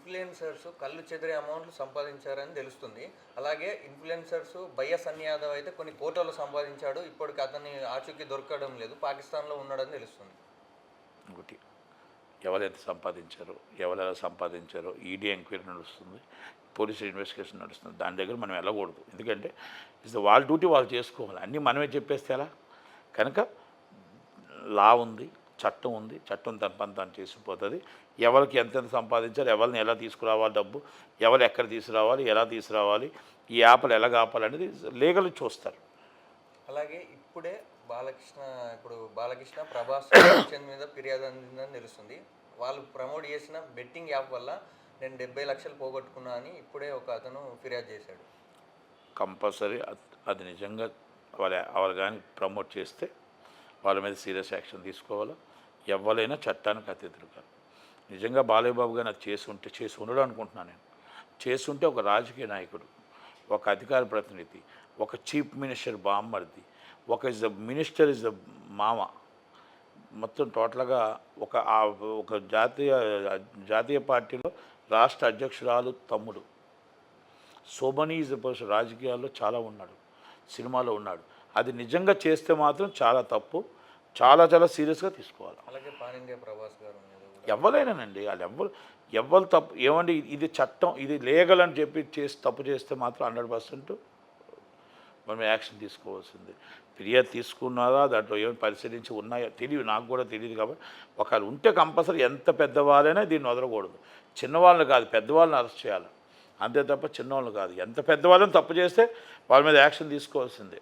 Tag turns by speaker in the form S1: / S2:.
S1: Influencers కళ్ళు చెదిరే అమౌంట్లు సంపాదించారని తెలుస్తుంది. అలాగే ఇన్‌ఫ్లుయెన్సర్స్ బయ్య సన్నీ యాదవ్ అయితే కొన్ని కోట్లలో సంపాదించాడు. ఇప్పటికి అతని ఆచూకీ దొరకడం లేదు. పాకిస్తాన్‌లో ఉన్నాడని తెలుస్తుంది.
S2: ఒకటి ఎవరైతే సంపాదించారో ఎవరెలా సంపాదించారో ఈడీ ఎంక్వైరీ నడుస్తుంది, పోలీసు ఇన్వెస్టిగేషన్ నడుస్తుంది. దాని దగ్గర మనం వెళ్ళకూడదు. ఎందుకంటే వాళ్ళ డ్యూటీ వాళ్ళు చేసుకోవాలి. అన్నీ మనమే చెప్పేస్తే ఎలా? కనుక లా ఉంది, చట్టం ఉంది, చట్టం తన పని తాను చేసిపోతుంది. ఎవరికి ఎంతెంత సంపాదించాలి, ఎవరిని ఎలా తీసుకురావాలి, డబ్బు ఎవరు ఎక్కడ తీసుకురావాలి, ఎలా తీసుకురావాలి, ఈ ఆపలు ఎలా ఆపాలనేది లీగల్ చూస్తారు.
S1: అలాగే ఇప్పుడే బాలకృష్ణ ప్రభాస్ మీద ఫిర్యాదు అందిందని తెలుస్తుంది. వాళ్ళు ప్రమోట్ చేసిన బెట్టింగ్ యాప్ వల్ల నేను 70 లక్షలు పోగొట్టుకున్నా అని ఇప్పుడే ఒక అతను ఫిర్యాదు చేశాడు.
S2: కంపల్సరీ అది నిజంగా వాళ్ళు కానీ ప్రమోట్ చేస్తే వాళ్ళ మీద సీరియస్ యాక్షన్ తీసుకోవాలి. ఎవరైనా చట్టానికి అతిథులుగా నిజంగా బాలయ్య బాబు గారు అది చేసి ఉండడం అనుకుంటున్నాను నేను. చేస్తుంటే ఒక రాజకీయ నాయకుడు, ఒక అధికార ప్రతినిధి, ఒక చీఫ్ మినిస్టర్ బామ్మర్ది, ఒక మినిస్టర్ ఇస్ ద మామ, మొత్తం టోటల్గా ఒక జాతీయ పార్టీలో రాష్ట్ర అధ్యక్షురాలు తమ్ముడు. శోభని ఈజ్ ద పర్సన్. రాజకీయాల్లో చాలా ఉన్నాడు, సినిమాలో ఉన్నాడు. అది నిజంగా చేస్తే మాత్రం చాలా తప్పు, చాలా చాలా సీరియస్గా తీసుకోవాలి.
S1: అలాగే పాన్ ఇండియా ప్రభాస్ గారు
S2: ఎవరైనానండి, వాళ్ళు ఎవరు తప్పు ఏమండి, ఇది చట్టం, ఇది లీగల్ అని చెప్పి తప్పు చేస్తే మాత్రం 100% మనం యాక్షన్ తీసుకోవాల్సింది. ఫిర్యాదు తీసుకున్నారా, దాంట్లో ఏమైనా పరిశీలించి ఉన్నాయో తెలియదు, నాకు కూడా తెలియదు. కాబట్టి ఒకవేళ ఉంటే కంపల్సరీ ఎంత పెద్దవాళ్ళైనా దీన్ని వదలకూడదు. చిన్నవాళ్ళని కాదు, పెద్దవాళ్ళని అరెస్ట్ చేయాలి, అంతే తప్ప చిన్నవాళ్ళు కాదు. ఎంత పెద్దవాళ్ళని తప్పు చేస్తే వాళ్ళ మీద యాక్షన్ తీసుకోవాల్సిందే.